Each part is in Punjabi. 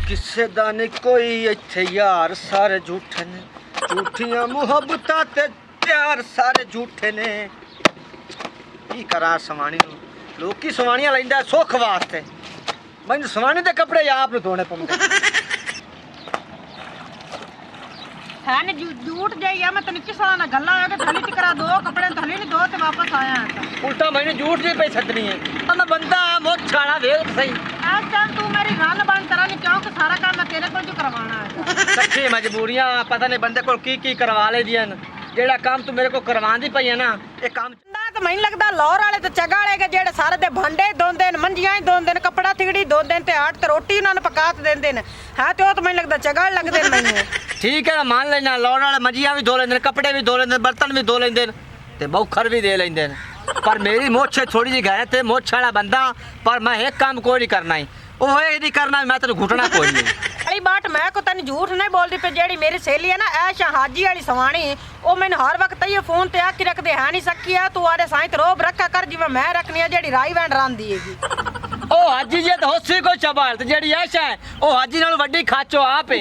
ਕਿਸੇ ਦਾ ਨਹੀਂ ਕੋਈ ਇੱਥੇ ਯਾਰ, ਸਾਰੇ ਝੂਠੇ ਨੇ, ਝੂਠੀਆਂ ਮੁਹੱਬਤਾਂ ਤੇ ਪਿਆਰ ਸਾਰੇ ਝੂਠੇ ਨੇ। ਕੀ ਕਰਾਂ ਸਵਾਣੀ ਨੂੰ, ਲੋਕੀ ਸਵਾਣੀਆਂ ਲੈਂਦਾ ਸੁੱਖ ਵਾਸਤੇ, ਮੈਨੂੰ ਸਵਾਣੀ ਦੇ ਕੱਪੜੇ ਆਪ ਨੂੰ ਧੋਣੇ ਪੈਂਦੇ। है ने झूठ जाइए मैं तने किस ना गल्ला है कि थली टिकरा दो कपड़े थली नहीं दो ते वापस आया है। उल्टा मैंने झूठ जी पे सदनी है, मैं बंदा मोछ छाड़ा देख सही। आज टाइम तू मेरी गल बंद करा नहीं क्यों कि सारा काम मैं तेरे को जो करवाना है। सच्ची मजबूरियां पता नहीं बंदे को की करवा ले दियां, जेड़ा काम तू मेरे को करवांदी पई है ना ये काम तो मैं लगता लाहौर वाले तो चगा वाले के जेड़े सारे दे भांडे धोंदे न, मंजियां ही धोंदे न, कपड़ा थिगड़ी धोंदे न ते आट ते रोटी उन्हां ने पका ते देंदे न। हां ते ओ तो मैं लगदा चगा लगदे न मैनू। ठीक है मान लेना, लाहौर वाले मंजियां भी धो लेंदे, कपड़े भी धो लेंदे, बर्तन भी धो लेंदे ते बौखर भी दे लेंदे। पर मेरी मोछ थोड़ी जी गैरत है, मोछ वाला बंदा, पर मैं एक काम कोई नहीं करना ही, ओ ये नहीं करना, मैं तेरे घुटना कोई नहीं। अली बात मैं को तने झूठ नहीं बोलदी पे, जेड़ी मेरी सहेली है ना ऐशा हाजी वाली सवाणी, ओ मैंने हर वक्त ये फोन ते आके रख दे है नहीं सकी है तू आरे साईं रोब रखा कर जिवें मैं रखनी है जेड़ी राई वैंड रांदी हैगी। ओ हाजी जे तो होसी को चबाल ते जेड़ी ऐशा है ओ हाजी नाल वड्डी खाचो आप है।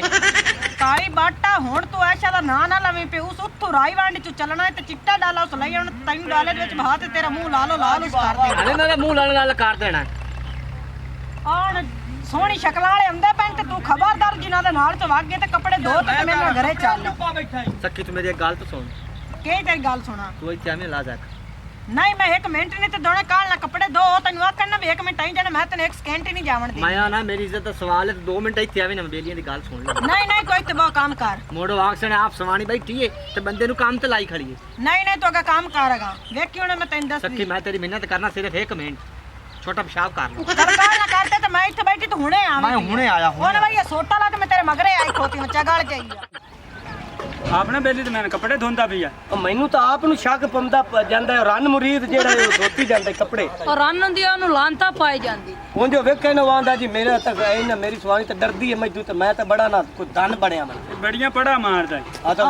काली बाटा हुण तू ऐशा दा ना ना लवी पे, उस उत्थों राई वैंड च चलना है ते चिट्टा डाला उस लई हुण तैनू डाले दे विच बहा ते तेरा मुंह लाल उस कर दे। अरे मेरा मुंह लाल कर देना। और सोहनी शक्ल वाले हुंदे पैन ते तू खबरदार जिन्हां दे नाल च वागे ते कपड़े धो ते मेरे नाल घरे चल। सखी तू मेरी एक गल तो सुन, के तेरी गल सुना तू इत्थे आवे ला जा नहीं मैं एक मिनट नहीं ते दोने काल ना कपड़े धो तैनू आखण ना भी एक मिनट आई जाने, मैं तने एक सेकंड ही नहीं जावण दी। मैं ना मेरी इज्जत दा सवाल है, 2 मिनट इत्थे आवे ना बेलियां दी गल सुन ले। नहीं नहीं कोई तबा काम कर मोड़ो आखसने आप सवानी बैठी है ते बंदे नु काम ते लाई खड़ी है। नहीं नहीं तो अगर काम करेगा वेख क्यों ना मैं तैनू दस सखी मैं तेरी मेहनत करना सिर्फ 1 मिनट, छोटा पेशाब कर लो। सरकार ना करते तो मैं इत्थे बैठी तो हुणे आवे। मैं हुणे आया हूं हुण भई ये सोटा ला ते मैं तेरे मगरे आई खोती हूं चगड़ जाई। आपने बेली ते मैं कपड़े धोंदा पिया, ਮੈਨੂੰ ਤਾਂ ਆਪ ਨੂੰ ਸ਼ੱਕ ਪੰਦਾ ਜਾਂਦਾ ਹੈ, ਰਨ ਮੁਰੀਦ ਜਿਹੜਾ ਉਹ ਧੋਤੀ ਜਾਂਦਾ ਕੱਪੜੇ और रन दी ओनू लांता पाई जांदी। ਹੁਣ ਜੋ ਵੇਖੇ ਨਾ ਆਂਦਾ ਜੀ ਮੇਰੇ ਤੱਕ ਐ ਨਾ ਮੇਰੀ ਸਵਾਣੀ ਤੇ ਡਰਦੀ ਹੈ ਮੈਨੂੰ, ਤੇ ਮੈਂ ਤਾਂ ਬੜਾ ਨਾ ਕੋਈ ਦਨ ਬਣਿਆ ਮੈਂ बड़ियां पड़ा मारदा है। ਆ ਤਾਂ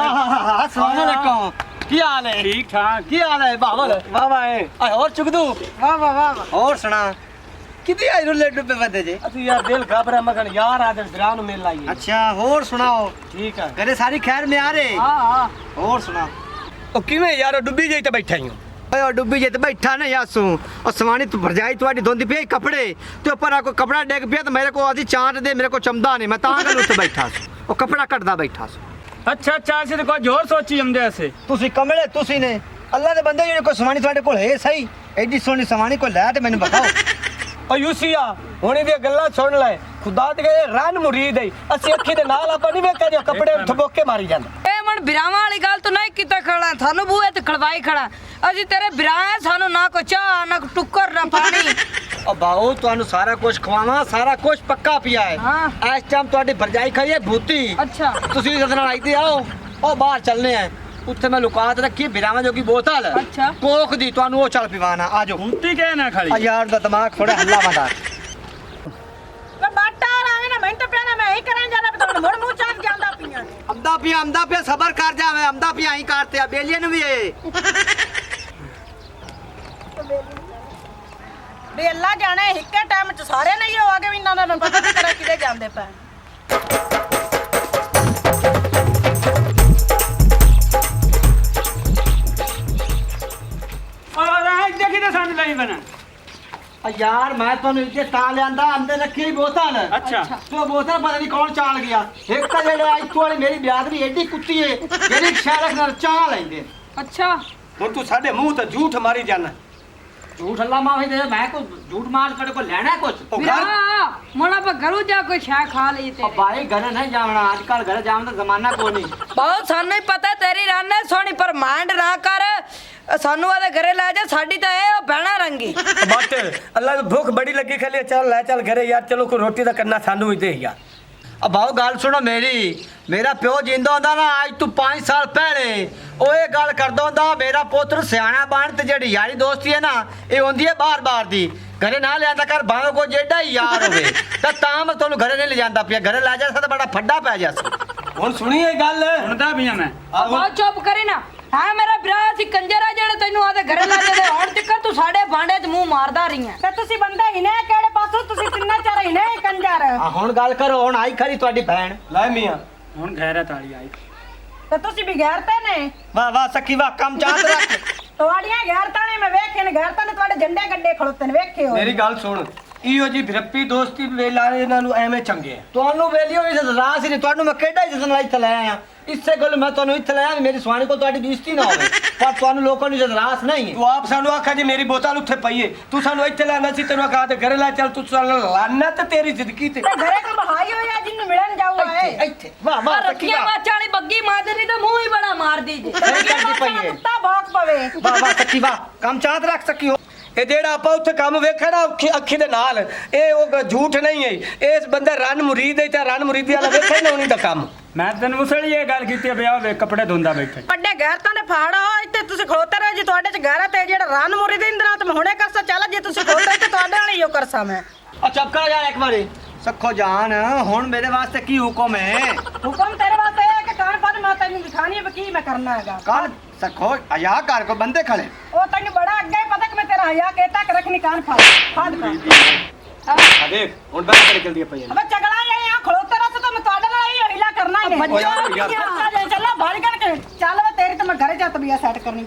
अस्सलाम वालेकुम, ਕੀ ਹਾਲ ਹੈ? ठीक ठाक। ਕੀ ਹਾਲ ਹੈ ਬਾਬਲ? ਵਾਹ ਵਾਹ ਹੈ ਆ ਹੋਰ ਚੁਗਦੂ वाह वाह वाह ਹੋਰ ਸੁਣਾ ਕਿਦੀ ਆਈ ਰੁੱਲੇ ਡੁੱਬੇ ਬੰਦੇ ਜੇ ਅਸੀਂ ਯਾਰ ਦਿਲ ਘਬਰਾ ਮਗਨ ਯਾਰ ਆ ਦੇ ਦਰਾਂ ਨੂੰ ਮਿਲ ਆਈਏ। ਅੱਛਾ ਹੋਰ ਸੁਣਾਓ ਠੀਕ ਹੈ ਘਰੇ ਸਾਰੀ ਖੈਰ ਮੇ ਆ ਰੇ? हां हां ਹੋਰ ਸੁਣਾ ਉਹ ਕਿਵੇਂ ਯਾਰ ਉਹ ਡੁੱਬੀ ਜਾਈ ਤੇ ਬੈਠਾ ਹੀ ਓਏ ਉਹ ਡੁੱਬੀ ਜਾਈ ਤੇ ਬੈਠਾ ਨਾ ਯਾਸੂ ਉਹ ਸਵਾਣੀ ਤੂੰ ਭਰਜਾਈ ਤੁਹਾਡੀ ਧੋਂਦੀ ਪਈ ਕੱਪੜੇ ਤੇ ਉੱਪਰ ਆ ਕੋਈ ਕਪੜਾ ਡਿੱਗ ਪਿਆ ਤੇ ਮੇਰੇ ਕੋ ਆਦੀ ਚਾਂਟ ਦੇ ਮੇਰੇ ਕੋ ਚਮਦਾ ਨਹੀਂ, ਮੈਂ ਤਾਂ ਗੱਲ ਉੱਤੇ ਬੈਠਾ ਸੀ, ਉਹ ਕਪੜਾ ਕੱਢਦਾ ਬੈਠਾ ਸੀ। अच्छा अच्छा ਅਸੀਂ ਤੇ ਕੁਝ ਹੋਰ ਸੋਚੀ ਜਾਂਦੇ ਐਸੇ। ਤੁਸੀਂ ਕਮਲੇ ਤੁਸੀਂ ਨੇ ਅੱਲਾ ਦੇ ਬੰਦੇ ਜਿਹੜੇ ਕੋਈ ਸਵਾਣੀ ਤੁਹਾਡੇ ਕੋਲ ਹੈ ਸਹੀ, ਐਡੀ ਸੋਹਣੀ ਸਵਾਣੀ ਕੋਈ ਲੈ ਤੇ ਮੈਨੂੰ ਬਤਾਓ। ਓ ਯੂਸੀਆ ਹੁਣੇ ਦੀਆਂ ਗੱਲਾਂ ਸੁਣ ਲੈ, ਖੁਦਾ ਦੇ ਰਨ ਮੁਰੀਦ ਹੈ, ਅਸੀਂ ਅੱਖੀ ਦੇ ਨਾਲ ਆਪਾਂ ਨਹੀਂ ਵੇਖਿਆ ਜੋ ਕੱਪੜੇ ਠਬੋਕੇ ਮਾਰੀ ਜਾਂਦਾ। ए मन बिरावा वाली गल तो नहीं कीता खड़ा, थानू बूहे ते खड़वाई खड़ा। अजी तेरे बिरा है, सानू ना को चाह ना को टुक्कर ना पानी। ओ बाऊ ਤੁਹਾਨੂੰ ਸਾਰਾ ਕੁਝ ਖਵਾਵਾਂ, ਸਾਰਾ ਕੁਝ ਪੱਕਾ ਪਿਆ ਹੈ। ਹਾਂ। ਇਸ ਟਾਈਮ ਤੁਹਾਡੀ ਭਰਜਾਈ ਖੜੀ ਹੈ ਭੂਤੀ। अच्छा ਤੁਸੀਂ ਇਸ ਨਾਲ ਆਈਤੇ ਆਓ, ਉਹ ਬਾਹਰ ਚੱਲਨੇ ਆ, ਉੱਥੇ ਮੈਂ ਲੁਕਾ ਤੇ ਰੱਖੀ ਬਿਰਾਵਾਂ ਜੋਗੀ ਬੋਤਲ ਅੱਛਾ। ਕੋਕ ਦੀ, ਤੁਹਾਨੂੰ ਉਹ ਚੱਲ ਪਿਵਾਣਾ ਆ ਜਾਓ। ਹੁੰਤੀ ਕਹਿ ਨਾ ਆ ਖਾਲੀ ਯਾਰ ਦਾ ਦਿਮਾਗ ਥੋੜਾ ਹੱਲਾ ਵੰਦਾ। मैं बाटा आवे ना मैं तो पहले मैं ही करां जाना बताਉਣ ਮੁੜ ਮੂੰਹ ਚਾਕ ਜਾਂਦਾ ਪੀਆਂ। ਅਮਦਾ ਪਿਆ ਸਬਰ ਕਰ ਜਾਵੇਂ, ਅਮਦਾ ਪਿਆ ਹੀ ਕਰਤੇ ਆ ਬੇਲੀਆਂ ਨੂੰ ਵੀ ਏ। ਵੀ ਅੱਲਾ ਜਾਣੇ ਇੱਕੇ ਟਾਈਮ ਚ ਸਾਰੇ ਨਹੀਂ ਹੋ ਆਗੇ ਵੀ ਇਹਨਾਂ ਦਾ ਪਤਾ ਨਹੀਂ ਕਰਾ ਕਿਤੇ ਜਾਂਦੇ ਪਏ। ਔਰ ਰਾਜ ਦੇਖੀ ਤੇ ਸੰਦ ਲਈ ਬਣਾ। ਆ ਯਾਰ ਮੈਂ ਤੁਹਾਨੂੰ ਇੱਥੇ ਤਾਂ ਲਿਆਂਦਾ, ਅੰਦਰ ਰੱਖੀ ਹੋਈ ਬੋਤਲ। ਅੱਛਾ ਤੋ ਬੋਤਲ ਪਤਾ ਨਹੀਂ ਕੌਣ ਚਾਲ ਗਿਆ। ਇੱਕ ਤਾਂ ਜਿਹੜਾ ਇੱਥੋਂ ਵਾਲੀ ਮੇਰੀ ਬਿਆਦ ਵੀ ਐਡੀ ਕੁੱਤੀ ਏ ਜਿਹੜੀ ਸ਼ਹਿਰ ਨਾਲ ਚਾਹ ਲੈਂਦੇ। अच्छा ਹੁਣ ਤੂੰ ਸਾਡੇ ਮੂੰਹ ਤੇ ਝੂਠ ਮਾਰੀ ਜਾਣਾ। ਝੂਠ ਅੱਲਾ ਮਾਫੀ ਦੇ, ਮੈਂ ਕੋ ਝੂਠ ਮਾਰ ਕੇ ਕੋ ਲੈਣਾ ਕੁਛ। ਉਹ बिरा ਘਰ मोना पर घरू जा कोई शय खा ली ਉਹ तेरे। ਭਾਈ ਘਰ ਨਹੀਂ ਜਾਵਣਾ, ਅੱਜ ਕੱਲ ਘਰ ਜਾਵਣ ਦਾ ਜ਼ਮਾਨਾ ਕੋਈ ਨਹੀਂ। बहुत सानू ही पता तेरी रन है सोनी, पर मांड ना कर, सानू आदे घरे ले जा, साडी तो ए बहना रंगी। ਬੱਟ ਅੱਲਾ ਦੀ ਭੁੱਖ ਬੜੀ ਲੱਗੀ, ਖਾਲੀ ਚੱਲ ਲੈ ਚੱਲ ਘਰੇ ਯਾਰ, ਚਲੋ ਕੋਈ ਰੋਟੀ ਦਾ ਕਰਨਾ ਸਾਨੂੰ ਵੀ ਦੇ ਯਾਰ। ਬਾਉ ਗੱਲ ਸੁਣੋ ਮੇਰੀ, ਮੇਰਾ ਪਿਓ ਜਿੰਦਾ ਹੁੰਦਾ ਨਾ ਅੱਜ ਤੋਂ 5 ਸਾਲ ਪਹਿਲੇ, ਉਹ ਇਹ ਗੱਲ ਕਰਦਾ ਹੁੰਦਾ ਮੇਰਾ ਪੁੱਤਰ ਸਿਆਣਾ ਬਣ ਤੇ ਜਿਹੜੀ ਯਾਰੀ ਦੋਸਤੀ ਹੈ ਨਾ ਇਹ ਹੁੰਦੀ ਹੈ ਬਾਰ-ਬਾਰ ਦੀ। ਘਰੇ ਨਾ ਲਿਆਂਦਾ ਕਰ ਭਾਵੇਂ ਕੋਈ ਜਿਹੜਾ ਹੀ ਯਾਰ ਹੋਵੇ, ਤਾਂ ਮੈਂ ਤੁਹਾਨੂੰ ਘਰੇ ਨਹੀਂ ਲਿਜਾਂਦਾ ਪਿਆ, ਘਰੇ ਲੈ ਜਾ ਸਕਦਾ ਬੜਾ ਫੱਡਾ ਪੈ ਜਾ। ਹੁਣ ਸੁਣੀ ਇਹ ਗੱਲ ਸੁਣਦਾ ਪਿਆ ਮੈਂ। बहुत चुप करी ना, ਹਾਂ ਮੇਰਾ ਭਰਾ ਸੀ ਕੰਜਰ ਆ ਜਿਹੜਾ ਤੈਨੂੰ ਆਦੇ ਘਰੇ ਲਾ ਦੇ ਹੁਣ ਤੱਕ ਤੂੰ ਸਾਡੇ ਭਾਂਡੇ 'ਚ ਮੂੰਹ ਮਾਰਦਾ ਰਹੀ ਹੈ ਤੇ ਤੁਸੀਂ ਬੰਦੇ ਹੀ ਨੇ ਕਿਹੜੇ ਪਾਸੋਂ ਤੁਸੀਂ ਤਿੰਨਾ ਚਾਰ ਹੀ ਨੇ ਕੰਜਰ ਆ ਹੁਣ ਗੱਲ ਕਰੋ ਹੁਣ ਆਈ ਖਰੀ ਤੁਹਾਡੀ ਭੈਣ ਲੈ ਮੀਆਂ ਹੁਣ ਗੈਰਤ ਵਾਲੀ ਆਈ ਤੇ ਤੁਸੀਂ ਵੀ ਗੈਰਤੇ ਨੇ ਵਾਹ ਵਾਹ ਸੱਕੀ ਵਾਹ ਕੰਮ ਚਾਹਤ ਰੱਖ ਤੁਹਾਡੀਆਂ ਗੈਰਤਾਂ ਨੇ ਮੈਂ ਵੇਖੇ ਨੇ ਗੈਰਤਾਂ ਨੇ ਤੁਹਾਡੇ ਝੰਡੇ ਗੱਡੇ ਖੜੋਤੇ ਨੇ ਵੇਖੇ ਹੋ ਮੇਰੀ ਗੱਲ ਸੁਣ ਇਹੋ ਜੀ ਭਿਰਪੀ ਦੋਸਤੀ ਵੇਲਾ ਇਹਨਾਂ ਨੂੰ ਐਵੇਂ ਚੰਗੇ ਆ ਤੁਹਾਨੂੰ ਵੇਲਿਓ ਇੱਜ਼ਤ ਰਾਸ ਨਹੀਂ ਤੁਹਾਨੂੰ ਮੈਂ ਕਿਹੜਾ ਇੱਜ਼ਤ ਨਾਲ ਇੱਥੇ ਲੈ ਆਇਆ ਇਸੇ ਗੱਲ ਮੈਂ ਤੁਹਾਨੂੰ ਇੱਥੇ ਲੈ ਆਇਆ ਮੇਰੀ ਸਵਾਣੀ ਕੋਲ ਤੁਹਾਡੀ ਬੇਇੱਜ਼ਤੀ ਨਾ ਹੋਵੇ ਪਰ ਤੁਹਾਨੂੰ ਲੋਕਾਂ ਨੂੰ ਇੱਜ਼ਤ ਰਾਸ ਨਹੀਂ ਹੈ ਤੂੰ ਆਪ ਸਾਨੂੰ ਆਖਾ ਜੀ ਮੇਰੀ ਬੋਤਲ ਉੱਥੇ ਪਈਏ ਤੂੰ ਸਾਨੂੰ ਇੱਥੇ ਲੈਣਾ ਸੀ ਤੈਨੂੰ ਆਖਾ ਤੇ ਘਰੇ ਲੈ ਚੱਲ ਤੂੰ ਸਾਨੂੰ ਲਾਨਤ ਤੇਰੀ ਜ਼ਿੰਦਗੀ ਤੇ ਤੇ ਘਰੇ ਕੋ ਬਹਾਈ ਹੋਇਆ ਜਿੰਨੂੰ ਮਿਲਣ ਜਾਊਗਾ ਏ ਇੱਥੇ ਵਾਹ ਵਾਹ ਸੱਕੀ ਰੱਖੀਆਂ ਵਾਹ ਮਾਚਾਂ ਵਾਲੀ ਬੱਗੀ ਮਾਰਦੀ ਤਾਂ ਮੂੰਹ ਹੀ ਬੜਾ ਮਾਰਦੀ ਜੀ ਸਹੀ ਕਰਦੀ ਪਈ ਹੈ ਕੁੱਤਾ ਭੌਂਕ ਪਵੇ ਵਾਹ ਵਾਹ ਸੱਕੀ ਵਾਹ ਕੰਮ ਚਾਹਤ ਰੱਖ ਸਕੀ ਹੋ ਇਹ ਜਿਹੜਾ ਆਪਾਂ ਉੱਥੇ ਕੰਮ ਵੇਖਿਆ ਨਾ ਅੱਖੀ ਦੇ ਨਾਲ ਇਹ ਉਹ ਝੂਠ ਨਹੀਂ ਹੈ ਇਸ ਬੰਦੇ ਰਨ ਮੁਰੀਦ ਹੈ ਤੇ ਰਨ ਮੁਰੀਦੀ ਵਾਲਾ ਵੇਖਿਆ ਨਾ ਉਹਨੀ ਦਾ ਕੰਮ ਮੈਂ ਤੈਨੂੰ ਉਸਲੀ ਇਹ ਗੱਲ ਕੀਤੀ ਵੀ ਆ ਵੇ ਕੱਪੜੇ ਧੋਂਦਾ ਬੈਠੇ ਵੱਡੇ ਗੈਰਤਾਂ ਦੇ ਫਾੜੋ ਇੱਥੇ ਤੁਸੀਂ ਖਲੋਤੇ ਰਹੋ ਜੀ ਤੁਹਾਡੇ ਚ ਗੈਰਤ ਹੈ ਜਿਹੜਾ ਰਨ ਮੁਰੀ ਦੇ ਇੰਦਰਾ ਤੇ ਮੈਂ ਹੁਣੇ ਕਰਸਾ ਚੱਲ ਜੇ ਤੁਸੀਂ ਖਲੋਤੇ ਤੇ ਤੁਹਾਡੇ ਵਾਲੀ ਹੀ ਉਹ ਕਰਸਾ ਮੈਂ ਆ ਚੁੱਪ ਕਰ ਜਾ ਇੱਕ ਵਾਰੀ ਸੱਖੋ ਜਾਨ ਹੁਣ ਮੇਰੇ ਵਾਸਤੇ ਕੀ ਹੁਕਮ ਹੈ ਹੁਕਮ ਤੇਰੇ ਵਾਸਤੇ ਹੈ ਕਿ ਕਾਨ ਫੜ ਮੈਂ ਤੈਨੂੰ ਦਿਖਾਣੀ ਹੈ ਵੀ ਕੀ ਮੈਂ ਕਰਨਾ ਹੈਗਾ ਕੱਲ ਸੱਖੋ ਅਯਾ ਘਰ ਕੋ ਬੰਦੇ ਖੜੇ ਉਹ ਤੈਨੂੰ ਬੜਾ ਅੱਗੇ ਹੀ ਪਤਾ ਕਿ ਮੈਂ ਤੇਰਾ ਹਯਾ ਕਹਿਤਾ ਕਿ ਰੱਖਣੀ ਕਾਨ ਫੜ ਫੜ ਆ ਦੇਖ ਹੁਣ ਬਾਹਰ ਕਿਹੜੇ ਜਲਦੀ ਪਈ ਅਬੇ ਚਗਲਾ ਇਹ ਆ ਖਲੋਤੇ ਰਸ ਤਾਂ ਮੈਂ ਤੁਹਾਡੇ ਨਾਲ ਹੀ ਹੀਲਾ ਕਰਨਾ ਹੀ ਹੈ ਓਏ ਯਾਰ। ਚੱਲ ਬਾਹਰ ਕਰਕੇ ਚੱਲ ਵੇ ਤੇਰੀ ਤਾਂ ਮੈਂ ਘਰੇ ਜਾ ਤਬੀਆ ਸੈੱਟ ਕਰਨੀ